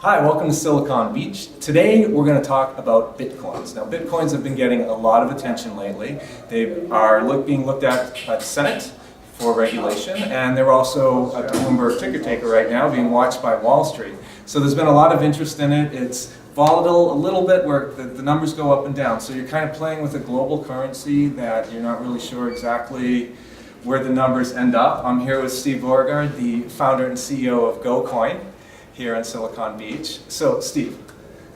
Hi, welcome to Silicon Beach. Today we're going to talk about Bitcoins. Now Bitcoins have been getting a lot of attention lately. They are being looked at by the Senate for regulation, and they're also a Bloomberg ticker taker right now, being watched by Wall Street. So there's been a lot of interest in it. It's volatile a little bit where the numbers go up and down. So you're kind of playing with a global currency that you're not really sure exactly where the numbers end up. I'm here with Steve Beauregard, the founder and CEO of GoCoin here in Silicon Beach. So Steve,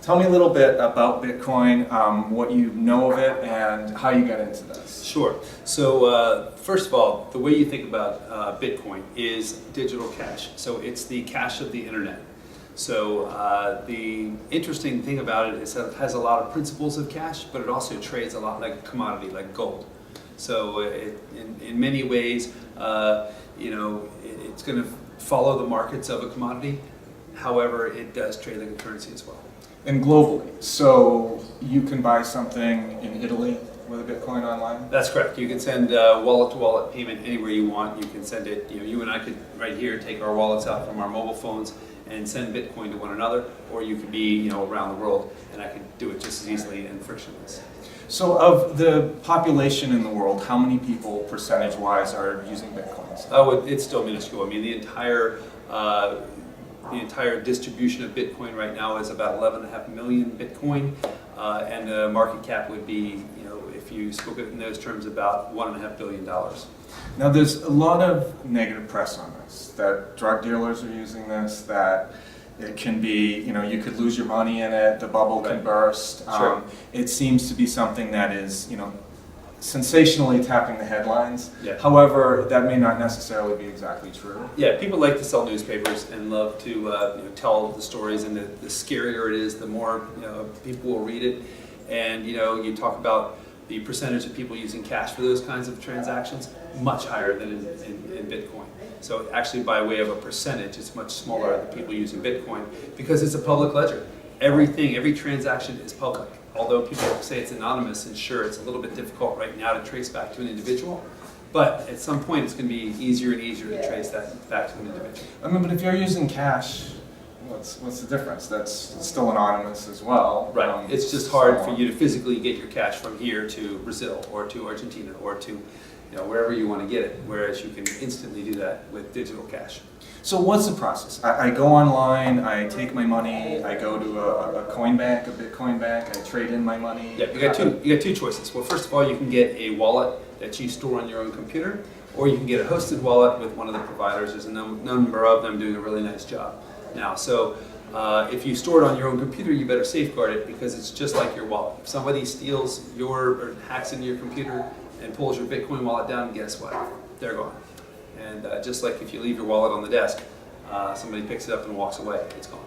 tell me a little bit about Bitcoin, what you know of it, and how you got into this. Sure. So first of all, the way you think about Bitcoin is digital cash. So it's the cash of the internet. So the interesting thing about it is that it has a lot of principles of cash, but it also trades a lot like a commodity, like gold. So in many ways, it's going to follow the markets of a commodity. However, it does trade like a currency as well. And globally, so you can buy something in Italy with a Bitcoin online? That's correct. You can send wallet-to-wallet payment anywhere you want. You can send it, you and I could right here take our wallets out from our mobile phones and send Bitcoin to one another, or you could be around the world, and I could do it just as easily and frictionless. So of the population in the world, how many people percentage-wise are using Bitcoins? Oh, it's still minuscule. I mean, the entire distribution of Bitcoin right now is about 11.5 million Bitcoin, and the market cap would be, if you spoke it in those terms, about $1.5 billion. Now there's a lot of negative press on this, that drug dealers are using this, that it can be, you could lose your money in it, the bubble can burst. Sure. It seems to be something that is, sensationally tapping the headlines. Yeah. However, that may not necessarily be exactly true. Yeah, people like to sell newspapers and love to tell the stories, and the scarier it is, the more people will read it. And you talk about the percentage of people using cash for those kinds of transactions, much higher than in Bitcoin. So actually, by way of a percentage, it's much smaller than people using Bitcoin because it's a public ledger. Every transaction is public. Although people say it's anonymous, and sure, it's a little bit difficult right now to trace back to an individual, but at some point it's going to be easier and easier to trace that back to an individual. I mean, but if you're using cash, what's the difference? That's still anonymous as well. Right. It's just hard for you to physically get your cash from here to Brazil or to Argentina or to wherever you want to get it, whereas you can instantly do that with digital cash. So what's the process? I go online, I take my money, I go to a coin bank, a Bitcoin bank, I trade in my money. Yeah, you got two choices. Well, first of all, you can get a wallet that you store on your own computer, or you can get a hosted wallet with one of the providers. There's a number of them doing a really nice job now. So if you store it on your own computer, you better safeguard it because it's just like your wallet. If somebody steals or hacks into your computer and pulls your Bitcoin wallet down, guess what? They're gone. And just like if you leave your wallet on the desk, somebody picks it up and walks away, it's gone.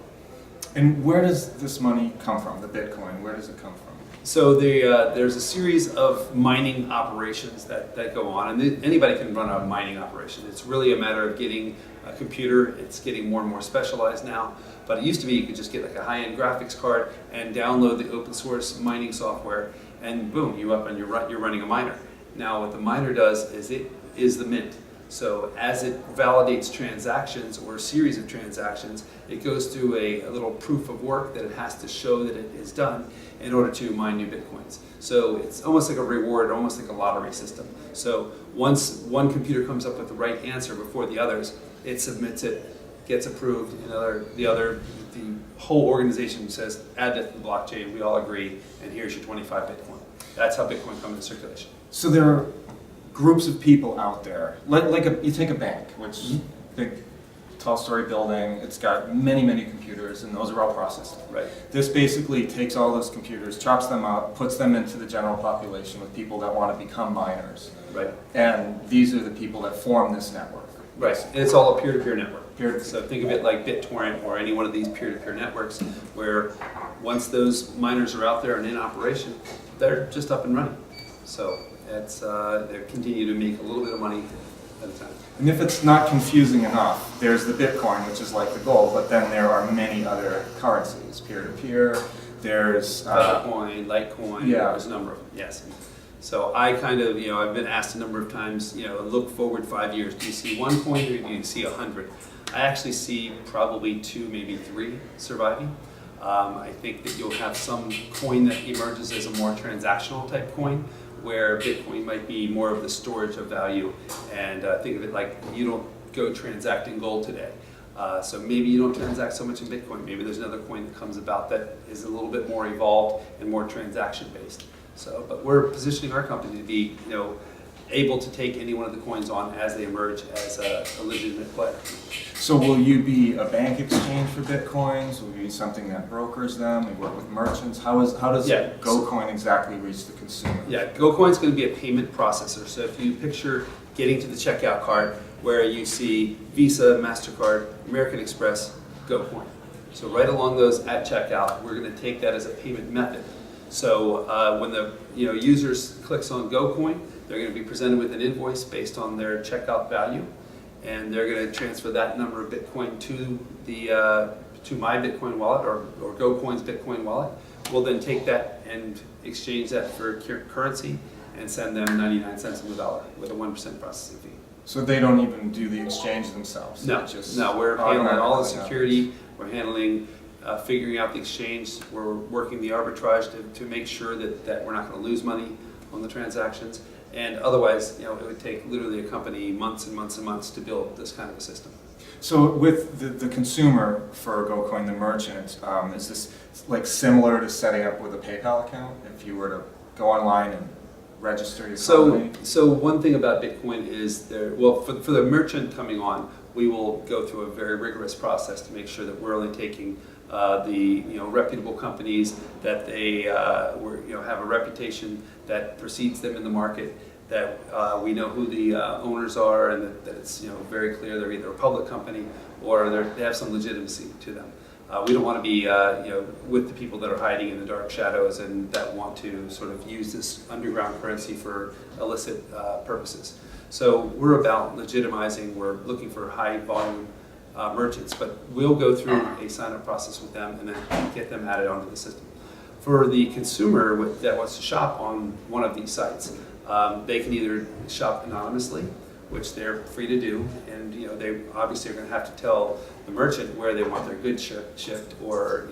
And where does this money come from, the Bitcoin? Where does it come from? So there's a series of mining operations that go on, and anybody can run a mining operation. It's really a matter of getting a computer. It's getting more and more specialized now, but it used to be you could just get like a high-end graphics card and download the open source mining software, and boom, you're up and you're running a miner. Now what the miner does is it is the mint. So as it validates transactions or a series of transactions, it goes through a little proof of work that it has to show that it is done in order to mine new Bitcoins. So it's almost like a reward, almost like a lottery system. So once one computer comes up with the right answer before the others, it submits it, gets approved, and the whole organization says, add that to the blockchain, we all agree, and here's your 25 Bitcoin. That's how Bitcoin comes into circulation. So there are groups of people out there, you take a bank, which big, tall-story building. It's got many, many computers, and those are all processed. Right. This basically takes all those computers, chops them up, puts them into the general population with people that want to become miners. Right. And these are the people that form this network. Right. And it's all a peer-to-peer network. Peer-to-peer. So think of it like BitTorrent or any one of these peer-to-peer networks, where once those miners are out there and in operation, they're just up and running. So they continue to make a little bit of money at a time. And if it's not confusing enough, there's the Bitcoin, which is like the gold, but then there are many other currencies, peer-to-peer. There's Bitcoin, Litecoin. Yeah. There's a number of them. Yes. So I kind of, I've been asked a number of times, look forward 5 years. Do you see one coin or do you see 100? I actually see probably 2, maybe 3 surviving. I think that you'll have some coin that emerges as a more transactional type coin, where Bitcoin might be more of the storage of value. And think of it like you don't go transact in gold today. So maybe you don't transact so much in Bitcoin. Maybe there's another coin that comes about that is a little bit more evolved and more transaction based. So, but we're positioning our company to be, able to take any one of the coins on as they emerge as a legitimate player. So will you be a bank exchange for Bitcoins? Will you be something that brokers them? We work with merchants. How does GoCoin exactly reach the consumer? Yeah, GoCoin is going to be a payment processor. So if you picture getting to the checkout cart where you see Visa, MasterCard, American Express, GoCoin. So right along those at checkout, we're going to take that as a payment method. So when the users clicks on GoCoin, they're going to be presented with an invoice based on their checkout value, and they're going to transfer that number of Bitcoin to the to my Bitcoin wallet or GoCoin's Bitcoin wallet. We'll then take that and exchange that for currency and send them 99 cents on the dollar with a 1% processing fee. So they don't even do the exchange themselves? No, we're handling all the security, we're handling figuring out the exchange, we're working the arbitrage to make sure that we're not going to lose money on the transactions. And otherwise, it would take literally a company months and months and months to build this kind of a system. So with the consumer for GoCoin, the merchant, is this like similar to setting up with a PayPal account? If you were to go online and register your company? So one thing about Bitcoin is for the merchant coming on, we will go through a very rigorous process to make sure that we're only taking the reputable companies, that they have a reputation that precedes them in the market, that we know who the owners are, and that it's very clear they're either a public company or they have some legitimacy to them. We don't want to be with the people that are hiding in the dark shadows and that want to sort of use this underground currency for illicit purposes. So we're about legitimizing. We're looking for high volume merchants, but we'll go through a sign-up process with them and then get them added onto the system. For the consumer that wants to shop on one of these sites, they can either shop anonymously, which they're free to do, and they obviously are going to have to tell the merchant where they want their goods shipped, or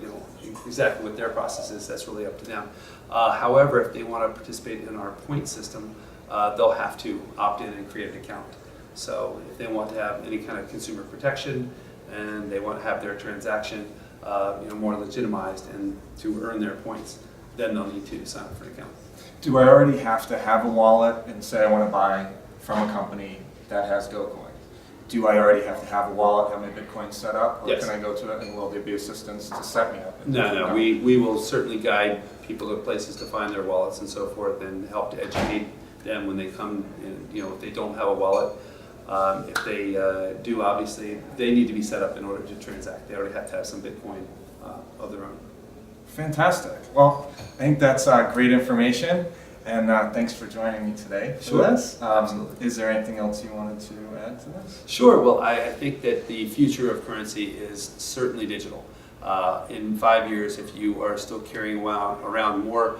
exactly what their process is. That's really up to them. However, if they want to participate in our point system, they'll have to opt in and create an account. So if they want to have any kind of consumer protection and they want to have their transaction more legitimized and to earn their points, then they'll need to sign up for an account. Do I already have to have a wallet and say I want to buy from a company that has GoCoin? Do I already have to have a wallet, have my Bitcoin set up, or Yes. can I go to it and will there be assistance to set me up? No, we will certainly guide people to places to find their wallets and so forth, and help to educate them when they come in, if they don't have a wallet. If they do, obviously, they need to be set up in order to transact. They already have to have some Bitcoin of their own. Fantastic. Well, I think that's great information, and thanks for joining me today for this. Absolutely. Is there anything else you wanted to add to this? Sure. Well, I think that the future of currency is certainly digital. In 5 years, if you are still carrying around more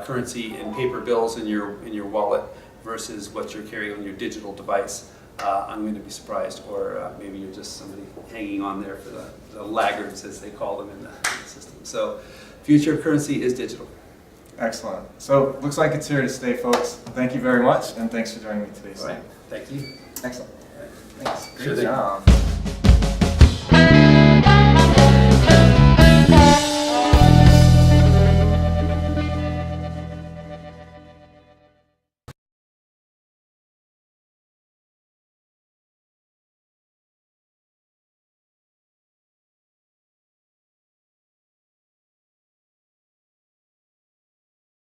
currency in paper bills in your wallet versus what you're carrying on your digital device, I'm going to be surprised, or maybe you're just somebody hanging on there for the laggards, as they call them in the system. So, future of currency is digital. Excellent. So, looks like it's here to stay, folks. Thank you very much, and thanks for joining me today, Steve. All right. Thank you. Excellent. Thanks. Sure Great thing. job.